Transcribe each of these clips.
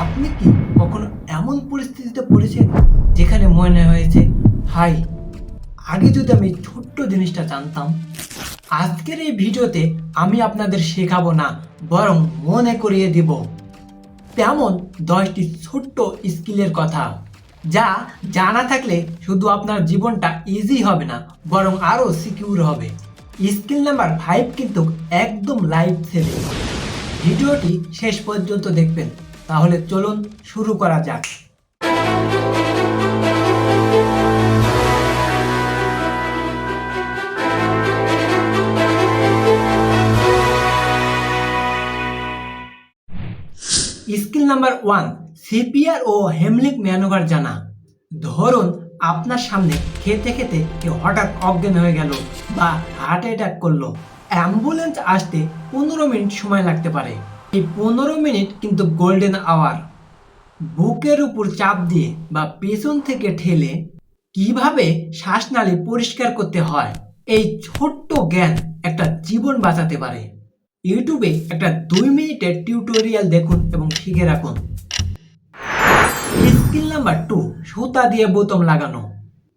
আপনি কি কখনো এমন পরিস্থিতিতে পড়েছেন যেখানে মনে হয়েছে হাই, আগে যদি আমি এই ছোট্ট জিনিসটা জানতাম। আজকের এই ভিডিওতে আমি আপনাদের শেখাবো না, বরং মনে করিয়ে দিব তেমন 10টি ছোট্ট স্কিলের কথা, যা জানা থাকলে শুধু আপনার জীবনটা ইজি হবে না, বরং আরও সিকিউর হবে। স্কিল নাম্বার 5 কিন্তু একদম লাইফ সেভিং। ভিডিওটি শেষ পর্যন্ত দেখবেন। তাহলে চলুন শুরু করা যাক। স্কিল নাম্বার 1, সিপিআর ও হেমলিক ম্যানুভার জানা। ধরুন আপনার সামনে খেতে খেতে কেউ হঠাৎ অজ্ঞান হয়ে গেল বা হার্ট অ্যাটাক করলো। অ্যাম্বুলেন্স আসতে 15 মিনিট সময় লাগতে পারে। এই 15 মিনিট কিন্তু গোল্ডেন আওয়ার। বুকের উপর চাপ দিয়ে বা পেছন থেকে ঠেলে কিভাবে শ্বাসনালী পরিষ্কার করতে হয়, এই ছোট্ট জ্ঞান একটা জীবন বাঁচাতে পারে। ইউটিউবে একটা 2 মিনিটের টিউটোরিয়াল দেখুন এবং শিখে রাখুন। স্কিল নাম্বার 2, সুতা দিয়ে বোতাম লাগানো।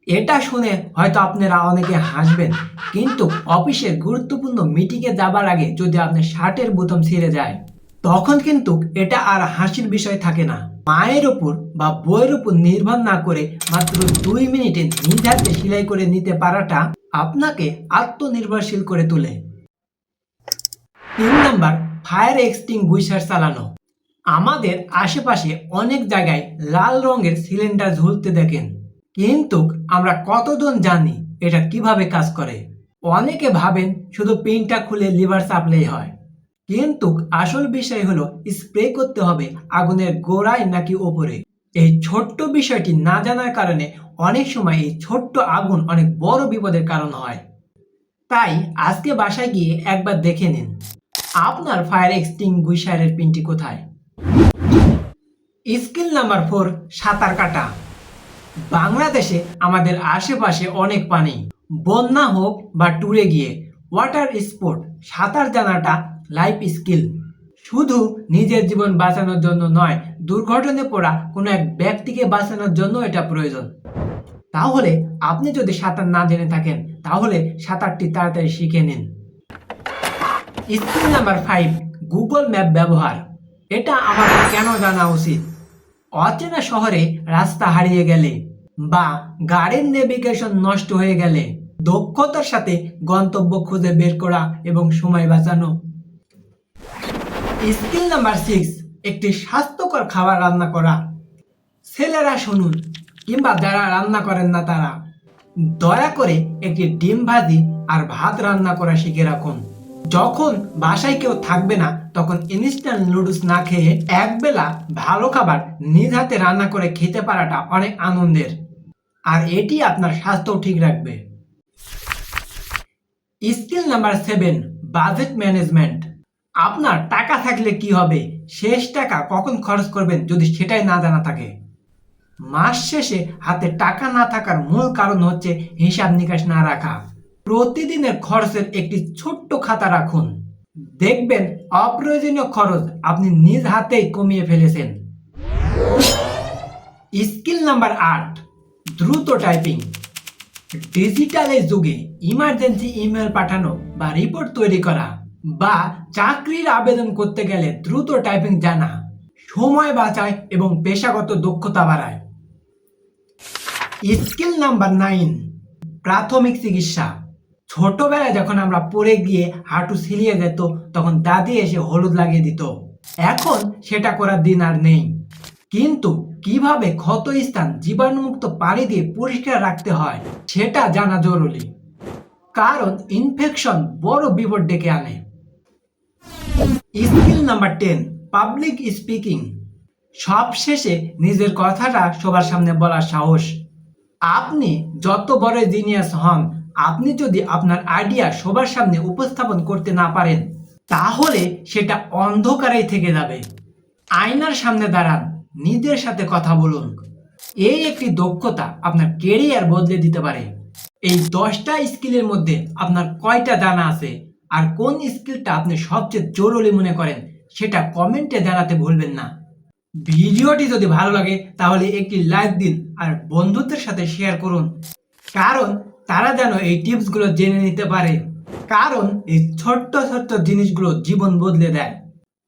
এটা শুনে হয়তো আপনারা অনেকে হাসবেন, কিন্তু অফিসের গুরুত্বপূর্ণ মিটিংয়ে যাবার আগে যদি আপনার শার্টের বোতাম ছিঁড়ে যায়, তখন কিন্তু এটা আর হাসির বিষয় থাকে না। মায়ের উপর বা বইয়ের উপর নির্ভর না করে মাত্র 2 মিনিটে নিজ হাতে সেলাই করে নিতে পারাটা আপনাকে আত্মনির্ভরশীল করে তোলে। 3 নাম্বার, ফায়ার এক্সটিংগুইশার চালানো। আমাদের আশেপাশে অনেক জায়গায় লাল রঙের সিলিন্ডার ঝুলতে দেখেন, কিন্তু আমরা কতজন জানি এটা কিভাবে কাজ করে? অনেকে ভাবেন শুধু পিনটা খুলে লিভার সাপ্লাই হয়, কিন্তু আসল বিষয় হলো স্প্রে করতে হবে আগুনের গোড়ায় নাকি ওপরে। এই ছোট্ট বিষয়টি না জানার কারণে অনেক সময় এই ছোট্ট আগুন অনেক বড় বিপদের কারণ হয়। তাই আজকে বাসায় গিয়ে একবার দেখে নিন আপনার ফায়ার এক্সটিংগুইশারের পিনটি কোথায়। স্কিল নাম্বার 4, সাঁতার কাটা। বাংলাদেশে আমাদের আশেপাশে অনেক পানি, বন্যা হোক বা ট্যুরে গিয়ে ওয়াটার স্পোর্ট, সাঁতার জানাটা লাইফ স্কিল। শুধু নিজের জীবন বাঁচানোর জন্য নয়, দুর্ঘটনায় পড়া কোনো এক ব্যক্তিকে বাঁচানোর জন্য এটা প্রয়োজন। তাহলে আপনি যদি সাঁতার না জেনে থাকেন, তাহলে সাঁতারটি তাড়াতাড়ি শিখে নিন। স্কিল নাম্বার 5, গুগল ম্যাপ ব্যবহার। এটা আমাদের কেন জানা উচিত? অচেনা শহরে রাস্তা হারিয়ে গেলে বা গাড়ির নেভিগেশন নষ্ট হয়ে গেলে দক্ষতার সাথে গন্তব্য খুঁজে বের করা এবং সময় বাঁচানো। স্কিল নাম্বার 6, একটি স্বাস্থ্যকর খাবার রান্না করা। ছেলেরা শুনুন, কিংবা যারা রান্না করেন না তারা, দয়া করে একটি ডিম ভাজি আর ভাত রান্না করা শিখে রাখুন। যখন বাসায় কেউ থাকবে না, তখন ইনস্ট্যান্ট নুডলস না খেয়ে একবেলা ভালো খাবার নিজ হাতে রান্না করে খেতে পারাটা অনেক আনন্দের, আর এটি আপনার স্বাস্থ্য ঠিক রাখবে। Skill number 7, budget management. আপনার টাকা থাকলে কি হবে, শেষ টাকা কখন খরচ করবেন যদি সেটাই না জানা থাকে? মাস শেষে হাতে টাকা না থাকার মূল কারণ হচ্ছে হিসাব নিকাশ না রাখা। প্রতিদিনের খরচের একটি ছোট্ট খাতা রাখুন, দেখবেন অপ্রয়োজনীয় খরচ আপনি নিজ হাতেই কমিয়ে ফেলেছেন। স্কিল নাম্বার 8, দ্রুত টাইপিং। ডিজিটাল এই যুগে ইমার্জেন্সি ইমেল পাঠানো বা রিপোর্ট তৈরি করা বা চাকরির আবেদন করতে গেলে দ্রুত টাইপিং জানা সময় বাঁচায় এবং পেশাগত দক্ষতা বাড়ায়। স্কিল নাম্বার 9, প্রাথমিক চিকিৎসা। ছোটবেলায় যখন আমরা পড়ে গিয়ে হাঁটু ছিলিয়ে যেত, তখন দাদি এসে হলুদ লাগিয়ে দিত। এখন সেটা করার দিন আর নেই, কিন্তু কিভাবে ক্ষত স্থান জীবাণুমুক্ত পানি দিয়ে পরিষ্কার রাখতে হয় সেটা জানা জরুরি, কারণ ইনফেকশন বড় বিপদ ডেকে আনে। Skill number 10, public speaking. সবশেষে নিজের কথাটা সবার সামনে বলার সাহস। আপনি যত বড় জিনিয়াস হন, আপনি যদি আপনার আইডিয়া সবার সামনে উপস্থাপন করতে না পারেন, তাহলে সেটা অন্ধকারেই থেকে যাবে। আয়নার সামনে দাঁড়ান, নিজের সাথে কথা বলুন। এই একটি দক্ষতা আপনার কেরিয়ার বদলে দিতে পারে। এই 10টা স্কিলের মধ্যে আপনার কয়টা জানা আছে, আর কোন স্কিলটা আপনি সবচেয়ে জরুরি মনে করেন, সেটা কমেন্টে জানাতে ভুলবেন না। ভিডিওটি যদি ভালো লাগে তাহলে একটি লাইক দিন আর বন্ধুদের সাথে শেয়ার করুন, কারণ তারা যেন এই টিপসগুলো জেনে নিতে পারে, কারণ এই ছোট্ট ছোট্ট জিনিসগুলো জীবন বদলে দেয়।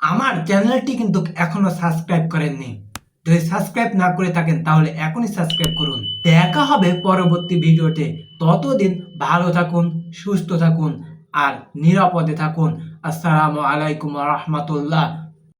আমার চ্যানেলটি কিন্তু এখনো সাবস্ক্রাইব করেননি, যদি সাবস্ক্রাইব না করে থাকেন তাহলে এখনই সাবস্ক্রাইব করুন। দেখা হবে পরবর্তী ভিডিওতে, ততদিন ভালো থাকুন, সুস্থ থাকুন আর নিরাপদে থাকুন। আসসালামু আলাইকুম ওয়া রাহমাতুল্লাহ।